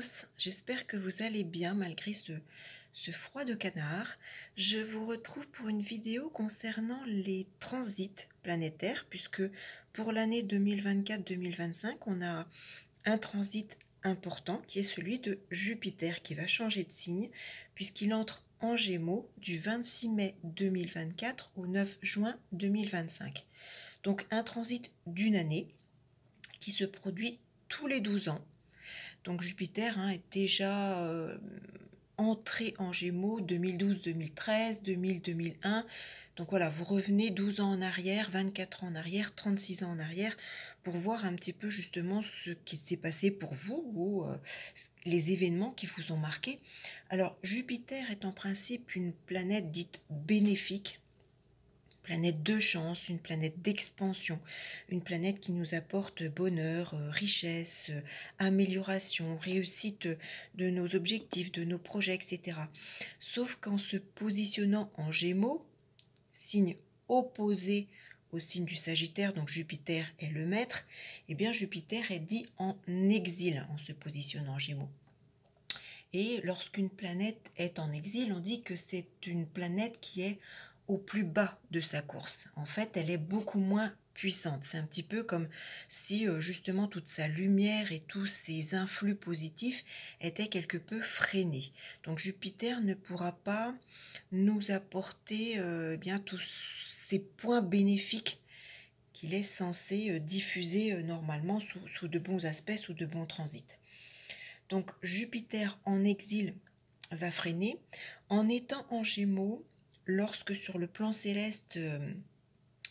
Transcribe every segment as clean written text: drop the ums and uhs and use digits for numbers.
tous, j'espère que vous allez bien malgré ce froid de canard. Je vous retrouve pour une vidéo concernant les transits planétaires, puisque pour l'année 2024-2025, on a un transit important qui est celui de Jupiter qui va changer de signe, puisqu'il entre en Gémeaux du 26 mai 2024 au 9 juin 2025. Donc un transit d'une année qui se produit tous les 12 ans. Donc Jupiter est déjà entré en Gémeaux 2012-2013, 2000-2001. Donc voilà, vous revenez 12 ans en arrière, 24 ans en arrière, 36 ans en arrière, pour voir un petit peu justement ce qui s'est passé pour vous ou les événements qui vous ont marqué. Alors Jupiter est en principe une planète dite bénéfique, planète de chance, une planète d'expansion, une planète qui nous apporte bonheur, richesse, amélioration, réussite de nos objectifs, de nos projets, etc. Sauf qu'en se positionnant en Gémeaux, signe opposé au signe du Sagittaire, donc Jupiter est le maître, et bien Jupiter est dit en exil en se positionnant en Gémeaux. Et lorsqu'une planète est en exil, on dit que c'est une planète qui est au plus bas de sa course. En fait, elle est beaucoup moins puissante. C'est un petit peu comme si justement toute sa lumière et tous ses influx positifs étaient quelque peu freinés. Donc Jupiter ne pourra pas nous apporter bien tous ces points bénéfiques qu'il est censé diffuser normalement sous de bons aspects, sous de bons transits. Donc Jupiter en exil va freiner. En étant en Gémeaux, lorsque sur le plan céleste,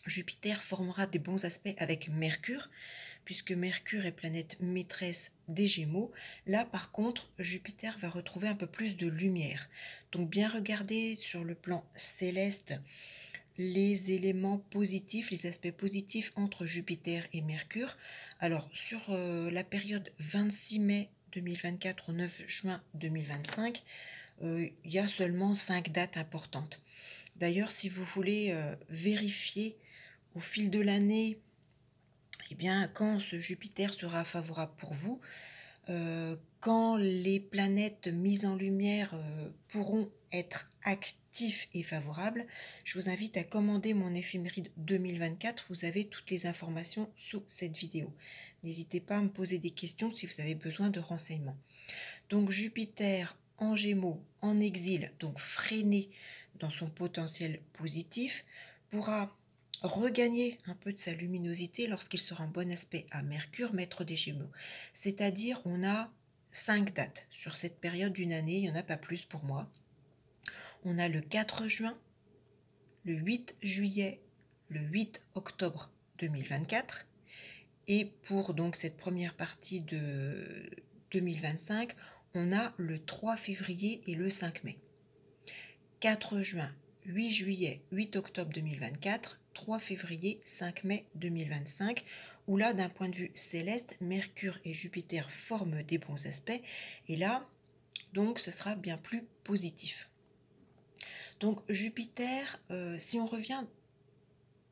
Jupiter formera des bons aspects avec Mercure, puisque Mercure est planète maîtresse des Gémeaux, là par contre Jupiter va retrouver un peu plus de lumière. Donc bien regarder sur le plan céleste les éléments positifs, les aspects positifs entre Jupiter et Mercure. Alors sur la période 26 mai 2024 au 9 juin 2025, il y a seulement 5 dates importantes. D'ailleurs, si vous voulez vérifier au fil de l'année, eh bien, quand ce Jupiter sera favorable pour vous, quand les planètes mises en lumière pourront être actifs et favorables, je vous invite à commander mon éphéméride 2024. Vous avez toutes les informations sous cette vidéo. N'hésitez pas à me poser des questions si vous avez besoin de renseignements. Donc Jupiter en Gémeaux, en exil, donc freiné dans son potentiel positif, pourra regagner un peu de sa luminosité lorsqu'il sera en bon aspect à Mercure, maître des Gémeaux. C'est-à-dire, on a 5 dates sur cette période d'une année, il n'y en a pas plus pour moi. On a le 4 juin, le 8 juillet, le 8 octobre 2024. Et pour donc cette première partie de 2025, on a le 3 février et le 5 mai. 4 juin, 8 juillet, 8 octobre 2024, 3 février, 5 mai 2025, où là, d'un point de vue céleste, Mercure et Jupiter forment des bons aspects, et là, donc, ce sera bien plus positif. Donc, Jupiter, si on revient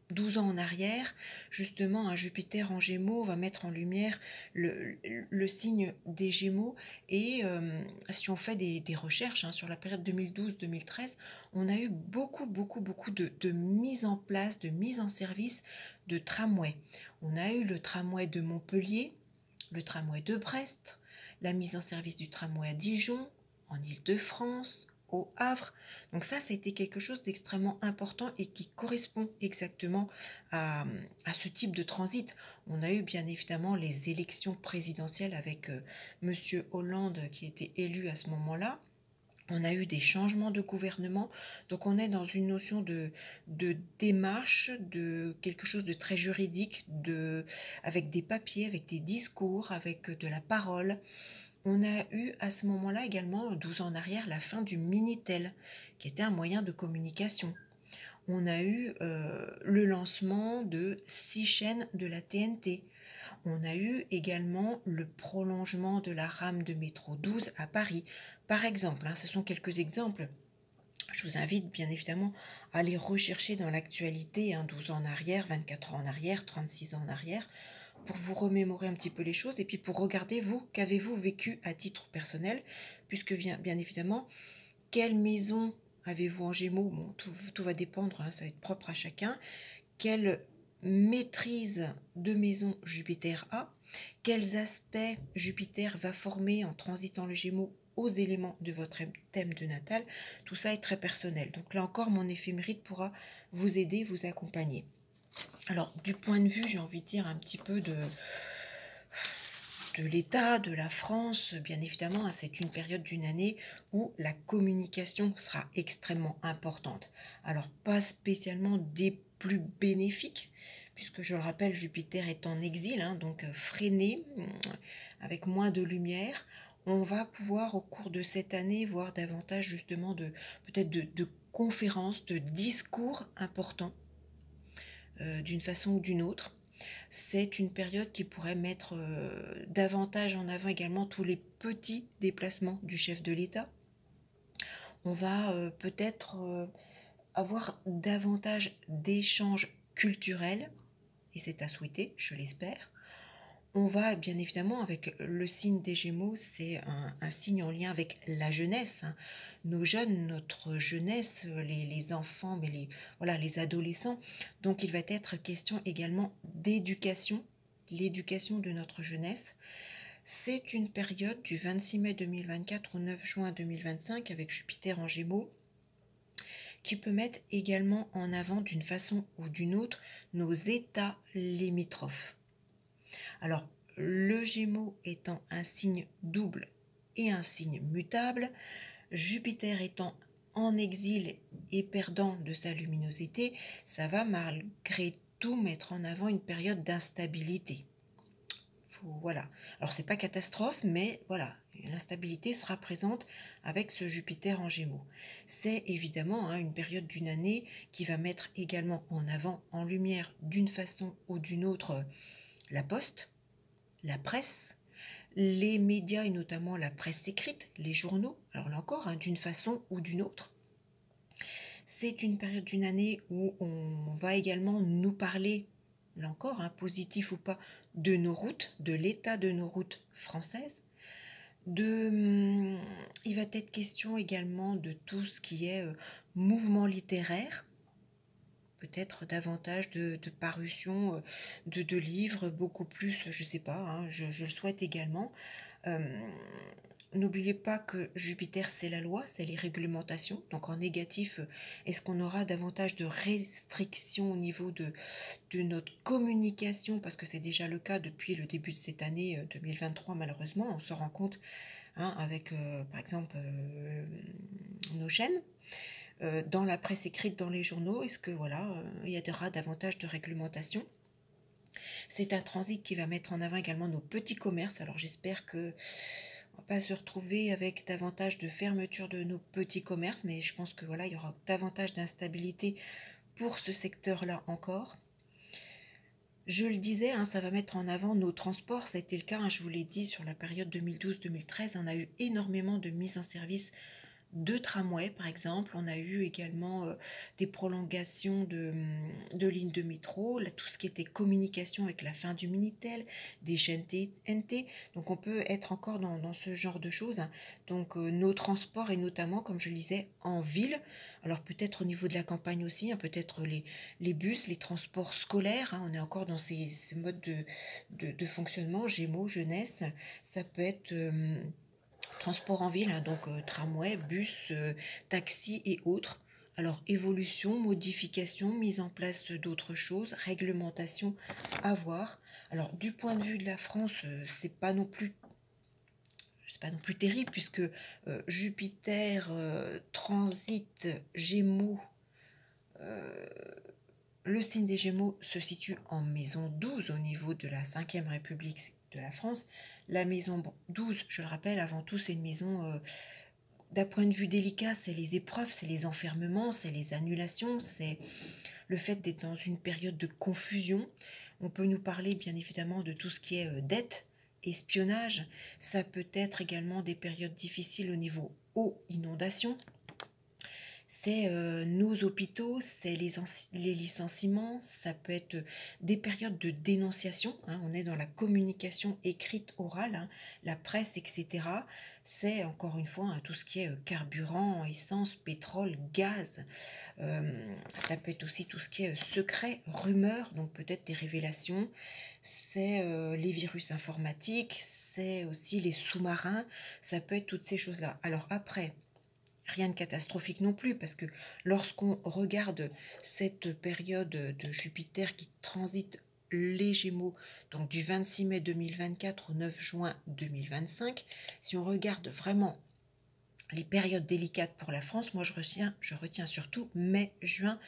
12 ans en arrière, justement, un Jupiter en Gémeaux va mettre en lumière le signe des Gémeaux. Et si on fait des recherches sur la période 2012-2013, on a eu beaucoup de mise en place, de mise en service de tramways. On a eu le tramway de Montpellier, le tramway de Brest, la mise en service du tramway à Dijon, en Île-de-France, au Havre. Donc ça a été quelque chose d'extrêmement important et qui correspond exactement à ce type de transit. On a eu bien évidemment les élections présidentielles avec Monsieur Hollande qui était élu à ce moment-là. On a eu des changements de gouvernement, donc on est dans une notion de démarche, de quelque chose de très juridique, avec des papiers, avec des discours, avec de la parole. On a eu à ce moment-là également, 12 ans en arrière, la fin du Minitel, qui était un moyen de communication. On a eu le lancement de 6 chaînes de la TNT. On a eu également le prolongement de la rame de métro 12 à Paris. Par exemple, ce sont quelques exemples. Je vous invite bien évidemment à aller rechercher dans l'actualité 12 ans en arrière, 24 ans en arrière, 36 ans en arrière, pour vous remémorer un petit peu les choses et puis pour regarder, vous, qu'avez-vous vécu à titre personnel, puisque bien évidemment, quelle maison avez-vous en Gémeaux? Bon, tout va dépendre, hein, ça va être propre à chacun. Quelle maîtrise de maison Jupiter a? Quels aspects Jupiter va former en transitant le Gémeaux aux éléments de votre thème de natal? Tout ça est très personnel. Donc là encore, mon éphéméride pourra vous aider, vous accompagner. Alors, du point de vue, j'ai envie de dire un petit peu de l'État, de la France, bien évidemment, hein, c'est une période d'une année où la communication sera extrêmement importante. Alors, pas spécialement des plus bénéfiques, puisque je le rappelle, Jupiter est en exil, hein, donc freiné, avec moins de lumière. On va pouvoir, au cours de cette année, voir davantage justement peut-être de conférences, de discours importants, d'une façon ou d'une autre. C'est une période qui pourrait mettre davantage en avant également tous les petits déplacements du chef de l'État. On va peut-être avoir davantage d'échanges culturels, et c'est à souhaiter, je l'espère. On va bien évidemment, avec le signe des Gémeaux, c'est un signe en lien avec la jeunesse, hein. Nos jeunes, notre jeunesse, les enfants, mais voilà, les adolescents. Donc il va être question également d'éducation, l'éducation de notre jeunesse. C'est une période du 26 mai 2024 au 9 juin 2025 avec Jupiter en Gémeaux qui peut mettre également en avant d'une façon ou d'une autre nos états limitrophes. Alors, le Gémeaux étant un signe double et un signe mutable, Jupiter étant en exil et perdant de sa luminosité, ça va malgré tout mettre en avant une période d'instabilité. Voilà. Alors, c'est pas catastrophe, mais voilà, l'instabilité sera présente avec ce Jupiter en Gémeaux. C'est évidemment, hein, une période d'une année qui va mettre également en avant, en lumière, d'une façon ou d'une autre, la poste, la presse, les médias et notamment la presse écrite, les journaux, alors là encore, hein, d'une façon ou d'une autre. C'est une période d'une année où on va également nous parler, là encore, hein, positif ou pas, de nos routes, de l'état de nos routes françaises. Il va être question également de tout ce qui est mouvement littéraire, peut-être davantage de parutions de livres, beaucoup plus, je ne sais pas, hein, je le souhaite également. N'oubliez pas que Jupiter, c'est la loi, c'est les réglementations. Donc en négatif, est-ce qu'on aura davantage de restrictions au niveau de notre communication? Parce que c'est déjà le cas depuis le début de cette année 2023, malheureusement. On se rend compte, hein, avec, par exemple, nos chaînes. Dans la presse écrite, dans les journaux, est-ce que voilà, il y aura davantage de réglementation? C'est un transit qui va mettre en avant également nos petits commerces. Alors j'espère que on va pas se retrouver avec davantage de fermeture de nos petits commerces, mais je pense que voilà, il y aura davantage d'instabilité pour ce secteur-là encore. Je le disais, hein, ça va mettre en avant nos transports. Ça a été le cas, hein, je vous l'ai dit, sur la période 2012-2013. On a eu énormément de mises en service de tramways, par exemple. On a eu également des prolongations de lignes de métro, là, tout ce qui était communication avec la fin du Minitel, des chaînes TNT. Donc on peut être encore dans ce genre de choses, hein. Donc nos transports, et notamment, comme je le disais, en ville. Alors peut-être au niveau de la campagne aussi, hein, peut-être les bus, les transports scolaires, hein. On est encore dans ces modes de fonctionnement, Gémeaux, jeunesse. Ça peut être transport en ville, hein, donc tramway, bus, taxi et autres. Alors évolution, modification, mise en place d'autres choses, réglementation à voir. Alors du point de vue de la France, c'est pas non plus terrible puisque Jupiter transite Gémeaux. Le signe des Gémeaux se situe en maison 12 au niveau de la 5e République de la France. La maison 12, je le rappelle, avant tout, c'est une maison, d'un point de vue délicat, c'est les épreuves, c'est les enfermements, c'est les annulations, c'est le fait d'être dans une période de confusion. On peut nous parler bien évidemment de tout ce qui est dette, espionnage. Ça peut être également des périodes difficiles au niveau eau, inondation. c'est nos hôpitaux, c'est les licenciements, ça peut être des périodes de dénonciation, hein, on est dans la communication écrite, orale, hein, la presse, etc. C'est encore une fois hein, tout ce qui est carburant, essence, pétrole, gaz. Ça peut être aussi tout ce qui est secret, rumeur, donc peut-être des révélations. C'est les virus informatiques, c'est aussi les sous-marins, ça peut être toutes ces choses-là. Alors après, rien de catastrophique non plus, parce que lorsqu'on regarde cette période de Jupiter qui transite les Gémeaux, donc du 26 mai 2024 au 9 juin 2025, si on regarde vraiment les périodes délicates pour la France, moi je retiens surtout mai-juin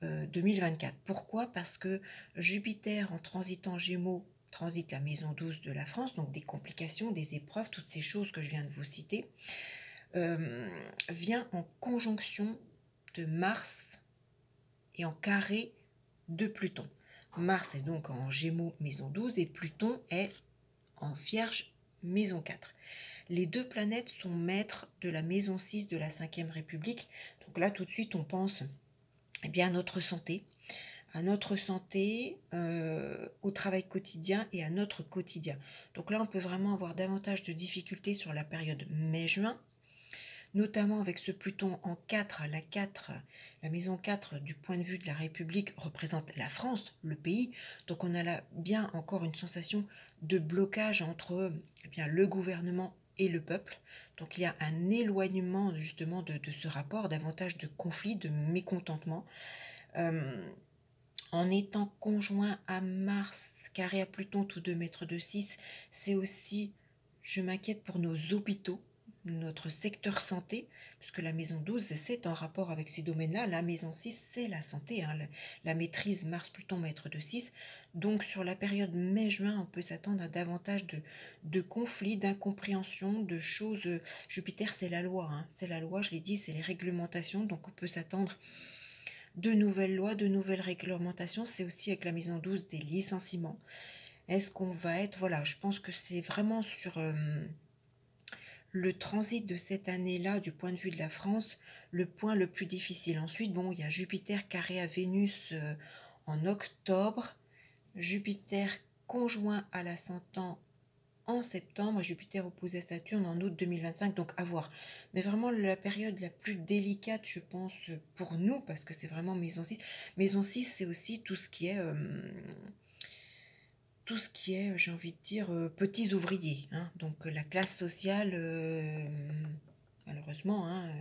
2024. Pourquoi? Parce que Jupiter en transitant Gémeaux transite la maison 12 de la France, donc des complications, des épreuves, toutes ces choses que je viens de vous citer, vient en conjonction de Mars et en carré de Pluton. Mars est donc en Gémeaux maison 12 et Pluton est en Vierge maison 4. Les deux planètes sont maîtres de la maison 6 de la 5e République. Donc là, tout de suite, on pense eh bien, à notre santé, au travail quotidien et à notre quotidien. Donc là, on peut vraiment avoir davantage de difficultés sur la période mai-juin, notamment avec ce Pluton en 4, la maison 4 du point de vue de la République représente la France, le pays. Donc on a là bien encore une sensation de blocage entre eh bien, le gouvernement et le peuple. Donc il y a un éloignement justement de ce rapport, davantage de conflits, de mécontentement. Euh, En étant conjoint à Mars, carré à Pluton, tous 2 mètres de 6, c'est aussi, je m'inquiète pour nos hôpitaux, notre secteur santé, puisque la maison 12, c'est en rapport avec ces domaines-là. La maison 6, c'est la santé, hein, la maîtrise Mars-Pluton, mètre de 6. Donc sur la période mai-juin, on peut s'attendre à davantage de conflits, d'incompréhensions, de choses. Jupiter, c'est la loi, hein, c'est la loi, je l'ai dit, c'est les réglementations, donc on peut s'attendre de nouvelles lois, de nouvelles réglementations. C'est aussi avec la maison 12 des licenciements. Est-ce qu'on va être... Voilà, je pense que c'est vraiment sur le transit de cette année-là, du point de vue de la France, le point le plus difficile. Ensuite, bon, il y a Jupiter carré à Vénus en octobre, Jupiter conjoint à l'ascendant en septembre, Jupiter opposé à Saturne en août 2025, donc à voir. Mais vraiment la période la plus délicate, je pense, pour nous, parce que c'est vraiment maison 6. Maison 6, c'est aussi tout ce qui est, j'ai envie de dire, petits ouvriers. Hein. Donc la classe sociale, malheureusement, hein,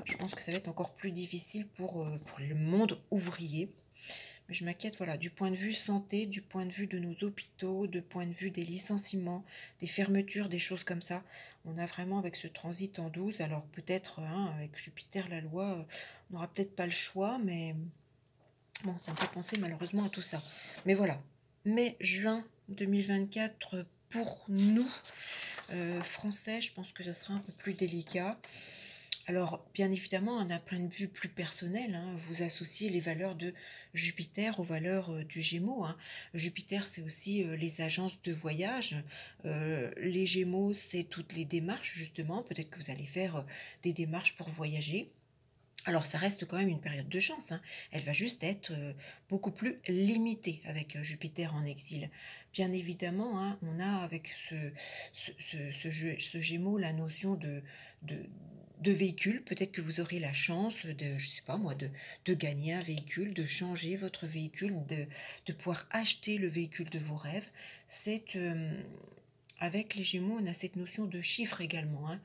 je pense que ça va être encore plus difficile pour le monde ouvrier. Mais je m'inquiète, voilà, du point de vue santé, du point de vue de nos hôpitaux, du point de vue des licenciements, des fermetures, des choses comme ça. On a vraiment avec ce transit en 12, alors peut-être, hein, avec Jupiter, la loi, on n'aura peut-être pas le choix, mais bon, ça me fait penser malheureusement à tout ça. Mais voilà, mai-juin 2024, pour nous, Français, je pense que ça sera un peu plus délicat. Alors, bien évidemment, d'un point de vue plus personnel, hein, vous associez les valeurs de Jupiter aux valeurs du Gémeaux. Hein. Jupiter, c'est aussi les agences de voyage. Les Gémeaux, c'est toutes les démarches, justement. Peut-être que vous allez faire des démarches pour voyager. Alors ça reste quand même une période de chance, hein. Elle va juste être beaucoup plus limitée avec Jupiter en exil. Bien évidemment, hein, on a avec ce Gémeaux la notion de, de véhicule. Peut-être que vous aurez la chance de, je sais pas moi, de gagner un véhicule, de changer votre véhicule, de pouvoir acheter le véhicule de vos rêves. C'est avec les Gémeaux, on a cette notion de chiffre également. Hein.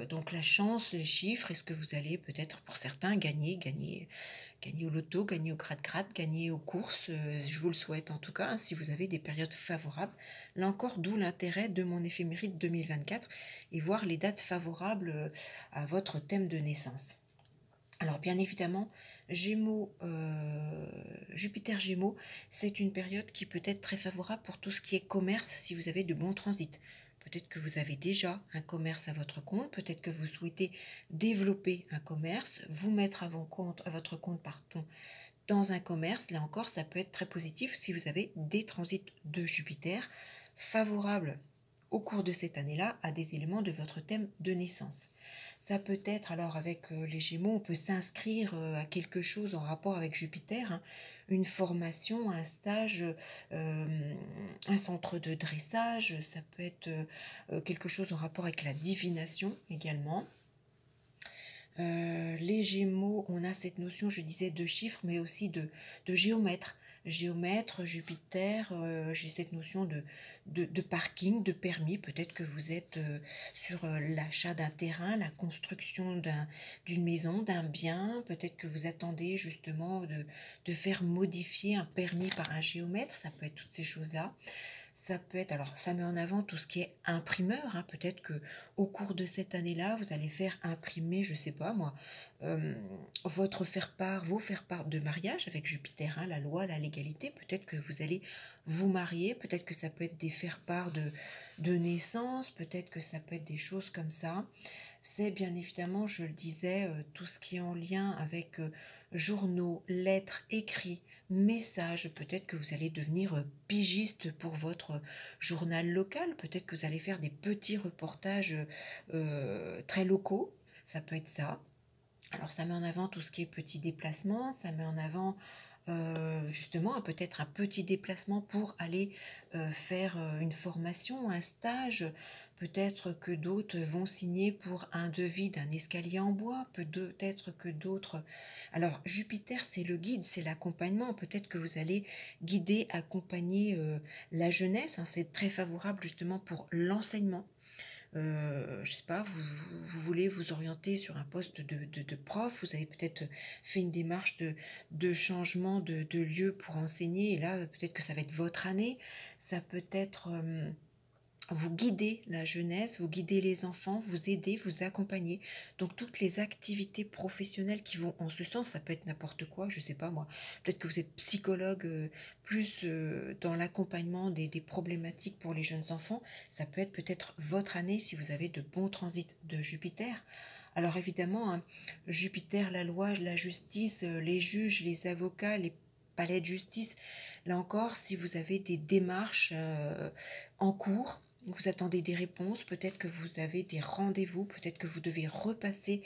Donc la chance, les chiffres, est-ce que vous allez peut-être pour certains gagner au loto, gagner au gratte-gratte, gagner aux courses, je vous le souhaite en tout cas, hein, si vous avez des périodes favorables. Là encore, d'où l'intérêt de mon éphéméride 2024 et voir les dates favorables à votre thème de naissance. Alors bien évidemment, Jupiter Gémeaux, c'est une période qui peut être très favorable pour tout ce qui est commerce si vous avez de bons transits. Peut-être que vous avez déjà un commerce à votre compte, peut-être que vous souhaitez développer un commerce, vous mettre à votre compte pardon, dans un commerce. Là encore, ça peut être très positif si vous avez des transits de Jupiter favorables au cours de cette année-là à des éléments de votre thème de naissance. Ça peut être, alors avec les Gémeaux, on peut s'inscrire à quelque chose en rapport avec Jupiter, hein, une formation, un stage, un centre de dressage, ça peut être quelque chose en rapport avec la divination également. Les Gémeaux, on a cette notion, je disais, de chiffres, mais aussi de géomètre. Géomètre, Jupiter, j'ai cette notion de parking, de permis. Peut-être que vous êtes sur l'achat d'un terrain, la construction d'une maison, d'un bien. Peut-être que vous attendez justement de faire modifier un permis par un géomètre. Ça peut être toutes ces choses-là. Ça peut être, alors ça met en avant tout ce qui est imprimeur, hein. Peut-être que au cours de cette année-là, vous allez faire imprimer, je sais pas moi, euh, votre faire-part, vos faire-part de mariage avec Jupiter, hein, la loi, la légalité. Peut-être que vous allez vous marier, peut-être que ça peut être des faire-part de naissance, peut-être que ça peut être des choses comme ça. C'est bien évidemment, je le disais, tout ce qui est en lien avec journaux, lettres, écrits, messages. Peut-être que vous allez devenir pigiste pour votre journal local. Peut-être que vous allez faire des petits reportages très locaux. Ça peut être ça. Alors ça met en avant tout ce qui est petits déplacements, ça met en avant justement peut-être un petit déplacement pour aller faire une formation, un stage. Peut-être que d'autres vont signer pour un devis d'un escalier en bois, peut-être que d'autres... Alors Jupiter, c'est le guide, c'est l'accompagnement. Peut-être que vous allez guider, accompagner la jeunesse, hein. C'est très favorable justement pour l'enseignement. Je sais pas, vous voulez vous orienter sur un poste de prof, vous avez peut-être fait une démarche de changement de lieu pour enseigner, et là, peut-être que ça va être votre année, ça peut être vous guidez la jeunesse, vous guidez les enfants, vous aidez, vous accompagnez. Donc toutes les activités professionnelles qui vont en ce sens, ça peut être n'importe quoi, je sais pas moi. Peut-être que vous êtes psychologue plus dans l'accompagnement des problématiques pour les jeunes enfants. Ça peut être peut-être votre année si vous avez de bons transits de Jupiter. Alors évidemment, hein, Jupiter, la loi, la justice, les juges, les avocats, les palais de justice. Là encore, si vous avez des démarches en cours, vous attendez des réponses, peut-être que vous avez des rendez-vous, peut-être que vous devez repasser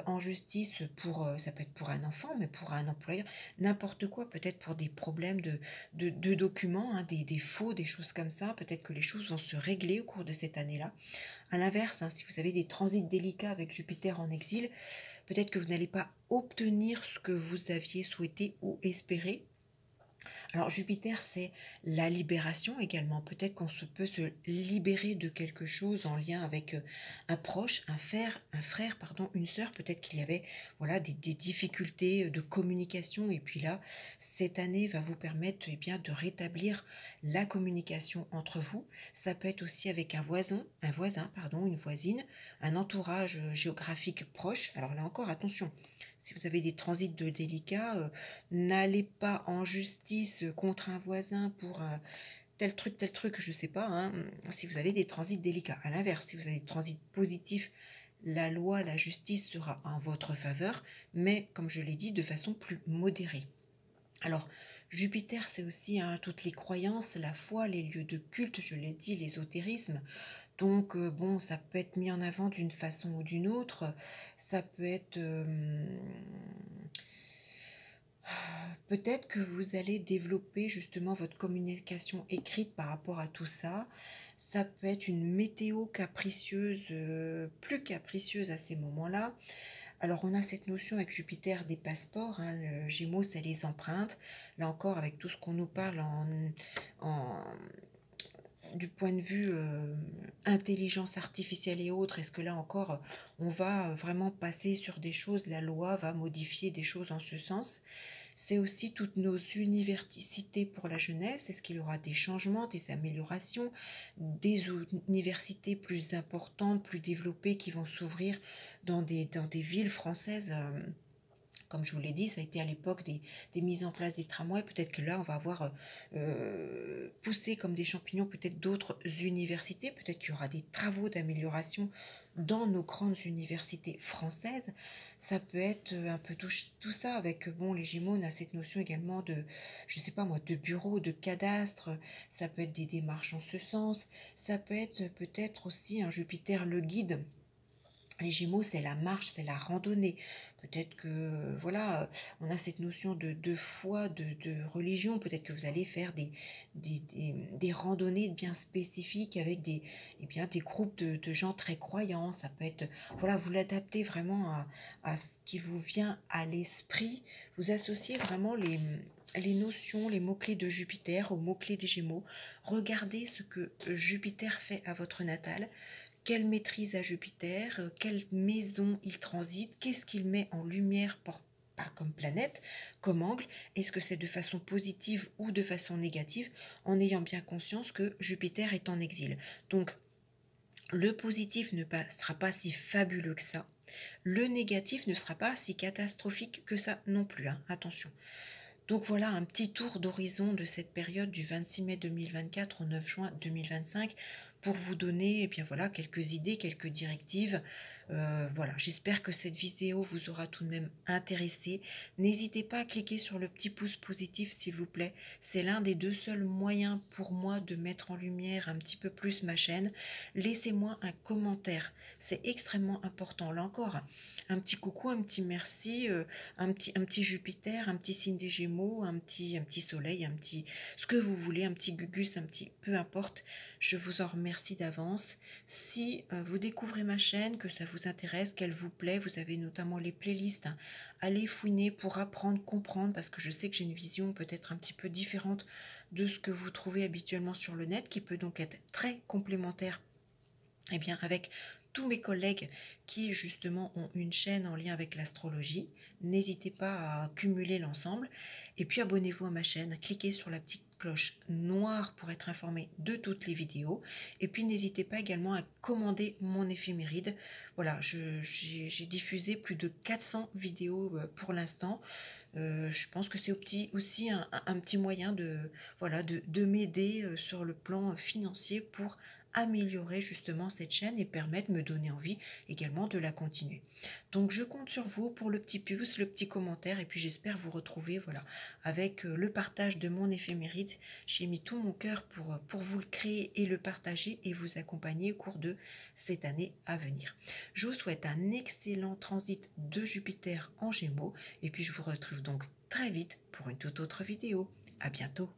en justice pour, ça peut être pour un enfant, mais pour un employeur, n'importe quoi, peut-être pour des problèmes de documents, hein, des faux, des choses comme ça, peut-être que les choses vont se régler au cours de cette année-là. À l'inverse, hein, si vous avez des transits délicats avec Jupiter en exil, peut-être que vous n'allez pas obtenir ce que vous aviez souhaité ou espéré. Alors Jupiter, c'est la libération également. Peut-être qu'on peut se libérer de quelque chose en lien avec un proche, un frère, pardon, une sœur. Peut-être qu'il y avait voilà des difficultés de communication. Et puis là, cette année va vous permettre bien de rétablir la communication entre vous. Ça peut être aussi avec un voisin, pardon, une voisine, un entourage géographique proche. Alors là encore, attention. Si vous avez des transits de délicats, n'allez pas en justice contre un voisin pour tel truc, je sais pas, hein, si vous avez des transits délicats. À l'inverse, si vous avez des transits positifs, la loi, la justice sera en votre faveur, mais comme je l'ai dit, de façon plus modérée. Alors, Jupiter, c'est aussi hein, toutes les croyances, la foi, les lieux de culte, je l'ai dit, l'ésotérisme. Donc, bon, ça peut être mis en avant d'une façon ou d'une autre. Ça peut être... peut-être que vous allez développer justement votre communication écrite par rapport à tout ça. Ça peut être une météo capricieuse, plus capricieuse à ces moments-là. Alors on a cette notion avec Jupiter des passeports, hein, le Gémeaux c'est les empreintes. Là encore avec tout ce qu'on nous parle en, du point de vue intelligence artificielle et autres, est-ce que là encore on va vraiment passer sur des choses, la loi va modifier des choses en ce sens? C'est aussi toutes nos universités pour la jeunesse. Est-ce qu'il y aura des changements, des améliorations, des universités plus importantes, plus développées qui vont s'ouvrir dans des villes françaises comme je vous l'ai dit, ça a été à l'époque des mises en place des tramways. Peut-être que là, on va avoir poussé comme des champignons peut-être d'autres universités. Peut-être qu'il y aura des travaux d'amélioration dans nos grandes universités françaises. Ça peut être un peu tout ça avec, bon, les Gémeaux, on a cette notion également de, je sais pas moi, de bureau, de cadastre. Ça peut être des démarches en ce sens. Ça peut être peut-être aussi un Jupiter le guide Les Gémeaux, c'est la marche, c'est la randonnée. Peut-être que, voilà, on a cette notion de foi, de religion. Peut-être que vous allez faire des randonnées bien spécifiques avec des groupes de gens très croyants. Ça peut être, voilà, vous l'adaptez vraiment à ce qui vous vient à l'esprit. Vous associez vraiment les notions, les mots-clés de Jupiter aux mots-clés des Gémeaux. Regardez ce que Jupiter fait à votre natal. Quelle maîtrise à Jupiter, quelle maison il transite, qu'est-ce qu'il met en lumière pas comme planète, comme angle, est-ce que c'est de façon positive ou de façon négative, en ayant bien conscience que Jupiter est en exil. Donc le positif ne sera pas si fabuleux que ça, le négatif ne sera pas si catastrophique que ça non plus, hein, attention. Donc voilà un petit tour d'horizon de cette période du 26 mai 2024 au 9 juin 2025 pour vous donner bien voilà, quelques idées, quelques directives. Voilà, j'espère que cette vidéo vous aura tout de même intéressé. N'hésitez pas à cliquer sur le petit pouce positif s'il vous plaît. C'est l'un des deux seuls moyens pour moi de mettre en lumière un petit peu plus ma chaîne. Laissez-moi un commentaire, c'est extrêmement important. Là encore, un petit coucou, un petit merci, un petit Jupiter, un petit signe des Gémeaux, un petit soleil, un petit ce que vous voulez, un petit gugus, un petit peu importe. Je vous en remercie d'avance. Si vous découvrez ma chaîne, que ça vous intéresse, qu'elle vous plaît, vous avez notamment les playlists, hein, allez fouiner pour apprendre, comprendre, parce que je sais que j'ai une vision peut-être un petit peu différente de ce que vous trouvez habituellement sur le net, qui peut donc être très complémentaire avec tous mes collègues qui justement ont une chaîne en lien avec l'astrologie. N'hésitez pas à cumuler l'ensemble. Et puis abonnez-vous à ma chaîne, cliquez sur la petite cloche noire pour être informé de toutes les vidéos. Et puis n'hésitez pas également à commander mon éphéméride. Voilà, j'ai diffusé plus de 400 vidéos pour l'instant. Je pense que c'est aussi un petit moyen voilà, de m'aider sur le plan financier pour améliorer justement cette chaîne et permettre, me donner envie également de la continuer. Donc je compte sur vous pour le petit pouce, le petit commentaire et puis j'espère vous retrouver voilà, avec le partage de mon éphéméride. J'ai mis tout mon cœur pour vous le créer et le partager et vous accompagner au cours de cette année à venir. Je vous souhaite un excellent transit de Jupiter en Gémeaux et puis je vous retrouve donc très vite pour une toute autre vidéo. À bientôt.